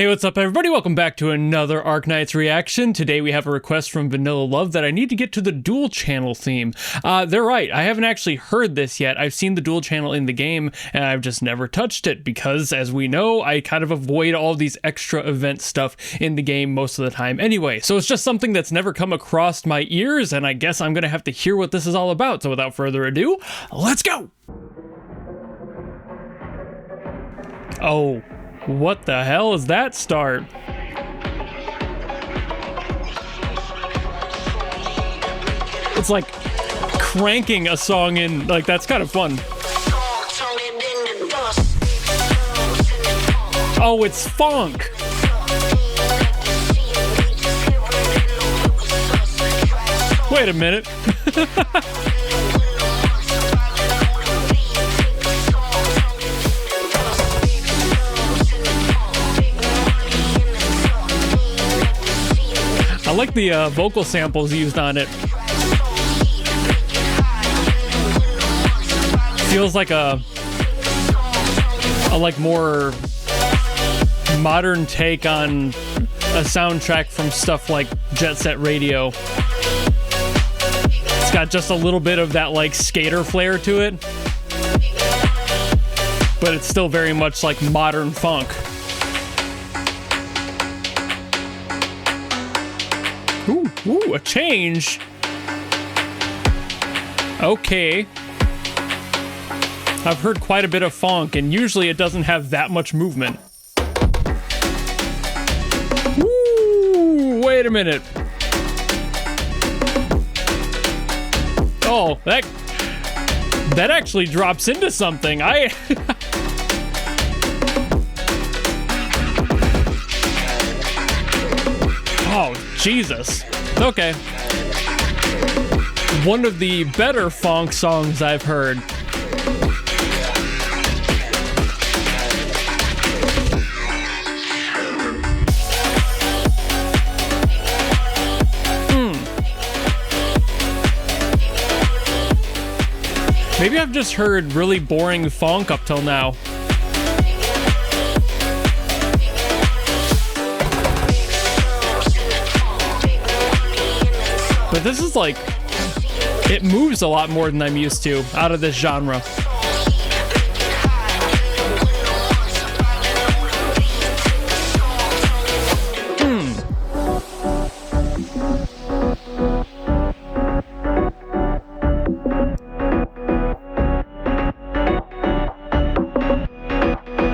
Hey, what's up everybody? Welcome back to another Arknights reaction. Today we have a request from Vanilla Love that I need to get to the Duel channel theme. They're right, I haven't actually heard this yet. I've seen the Duel channel in the game and I've just never touched it because, as we know, I kind of avoid all these extra event stuff in the game most of the time anyway. So it's just something that's never come across my ears, and I guess I'm gonna have to hear what this is all about. So without further ado, let's go! Oh. What the hell is that start? It's like cranking a song in, like, that's kind of fun. Oh, it's funk. Wait a minute. I like the vocal samples used on it. Feels like a like more modern take on a soundtrack from stuff like Jet Set Radio. It's got just a little bit of that like skater flair to it, but it's still very much like modern funk. Ooh, a change. Okay. I've heard quite a bit of funk, and usually it doesn't have that much movement. Ooh, wait a minute. Oh, that actually drops into something. Oh, Jesus. Okay. One of the better funk songs I've heard. Maybe I've just heard really boring funk up till now. But this is like, it moves a lot more than I'm used to out of this genre.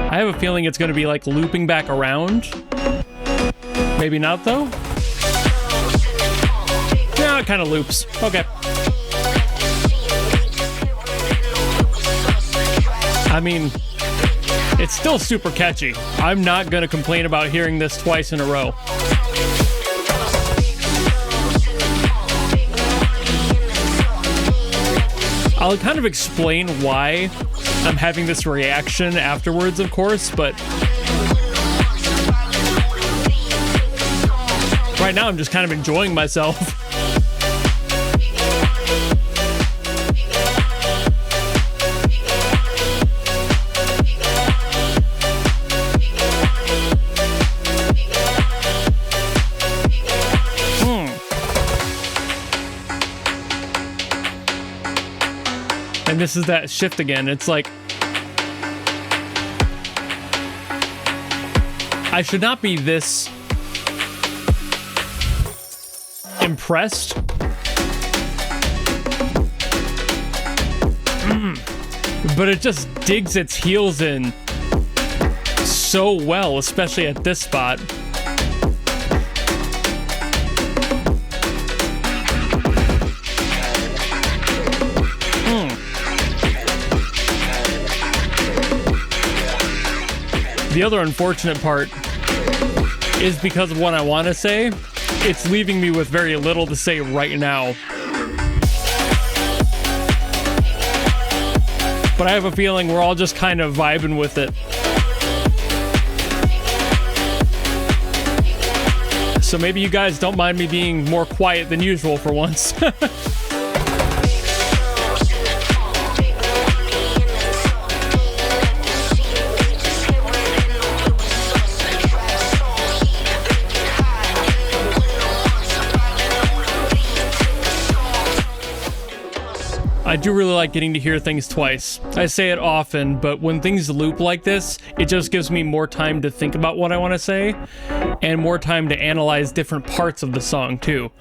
I have a feeling it's going to be like looping back around. Maybe not though. Yeah, it kind of loops. Okay. I mean, it's still super catchy. I'm not gonna complain about hearing this twice in a row. I'll kind of explain why I'm having this reaction afterwards, of course, but right now I'm just kind of enjoying myself. And this is that shift again. It's like, I should not be this impressed. But it just digs its heels in so well, especially at this spot. The other unfortunate part is because of what I want to say, it's leaving me with very little to say right now. But I have a feeling we're all just kind of vibing with it. So maybe you guys don't mind me being more quiet than usual for once. I do really like getting to hear things twice. I say it often, but when things loop like this, it just gives me more time to think about what I want to say, and more time to analyze different parts of the song too.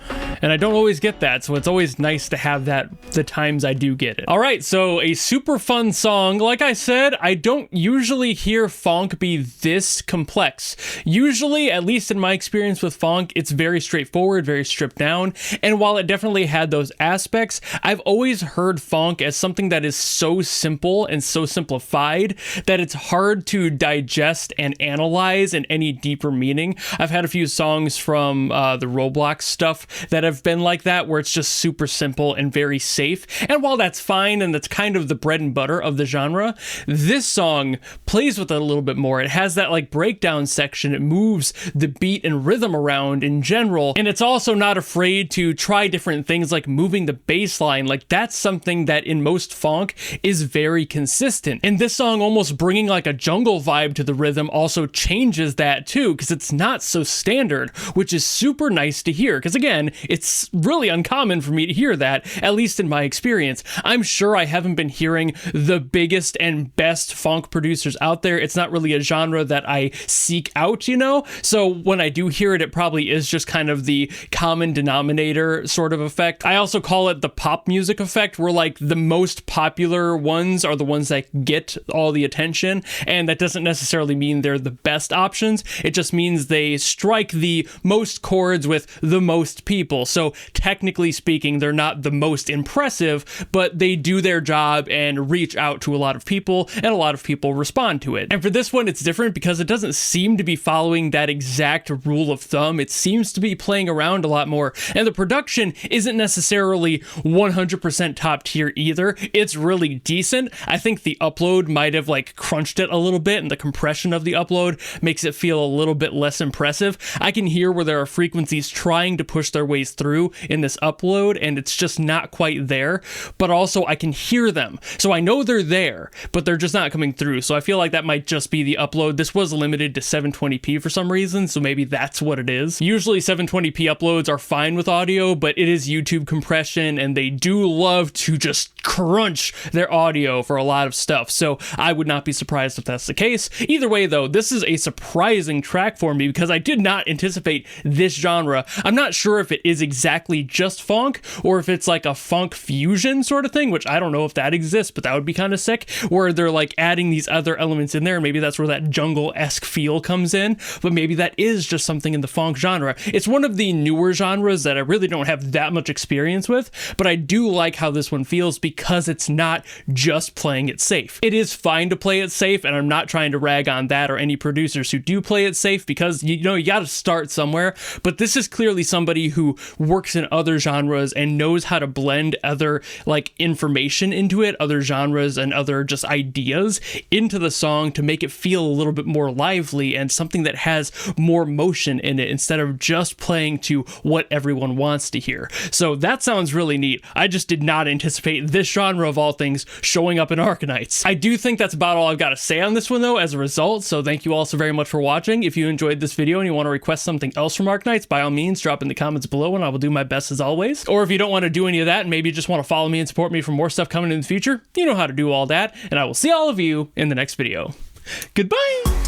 And I don't always get that, so it's always nice to have that the times I do get it. All right, so a super fun song. Like I said, I don't usually hear funk be this complex. Usually, at least in my experience with funk, it's very straightforward, very stripped down, and while it definitely had those aspects, I've always heard funk as something that is so simple and so simplified that it's hard to digest and analyze in any deeper meaning. I've had a few songs from the Roblox stuff that have been like that, where it's just super simple and very safe, and while that's fine and that's kind of the bread and butter of the genre, this song plays with it a little bit more. It has that like breakdown section, it moves the beat and rhythm around in general, and it's also not afraid to try different things like moving the bass line. Like that's something that in most funk is very consistent. And this song almost bringing like a jungle vibe to the rhythm also changes that too, because it's not so standard, which is super nice to hear. Because again, it's really uncommon for me to hear that, at least in my experience. I'm sure I haven't been hearing the biggest and best funk producers out there. It's not really a genre that I seek out, you know? So when I do hear it, it probably is just kind of the common denominator sort of effect. I also call it the pop music effect, where like the most popular ones are the ones that get all the attention, and that doesn't necessarily mean they're the best options. It just means they strike the most chords with the most people. So technically speaking, they're not the most impressive, but they do their job and reach out to a lot of people, and a lot of people respond to it. And for this one, it's different because it doesn't seem to be following that exact rule of thumb. It seems to be playing around a lot more, and the production isn't necessarily 100% top tier either. It's really decent. I think the upload might have like crunched it a little bit, and the compression of the upload makes it feel a little bit less impressive. I can hear where there are frequencies trying to push their ways through in this upload, and it's just not quite there, but also I can hear them. So I know they're there, but they're just not coming through. So I feel like that might just be the upload. This was limited to 720p for some reason, so maybe that's what it is. Usually 720p uploads are fine with audio, but it is YouTube compression, and they do love to just crunch their audio for a lot of stuff, so I would not be surprised if that's the case. Either way though, this is a surprising track for me because I did not anticipate this genre. I'm not sure if it is exactly just funk, or if it's like a funk fusion sort of thing, which I don't know if that exists, but that would be kind of sick, where they're like adding these other elements in there. Maybe that's where that jungle-esque feel comes in, but maybe that is just something in the funk genre. It's one of the newer genres that I really don't have that much experience with, but I do like how this one feels because it's not just playing it safe. It is fine to play it safe, and I'm not trying to rag on that or any producers who do play it safe, because you know, you gotta start somewhere, but this is clearly somebody who works in other genres and knows how to blend other like information into it, other genres and other just ideas into the song to make it feel a little bit more lively and something that has more motion in it instead of just playing to what everyone wants to hear. So that sounds really neat. I just did not anticipate this genre of all things showing up in Arknights. I do think that's about all I've got to say on this one though as a result, so thank you all so very much for watching. If you enjoyed this video and you want to request something else from Arknights, by all means drop in the comments below and I will do my best as always. Or if you don't want to do any of that and maybe you just want to follow me and support me for more stuff coming in the future, you know how to do all that, and I will see all of you in the next video. Goodbye!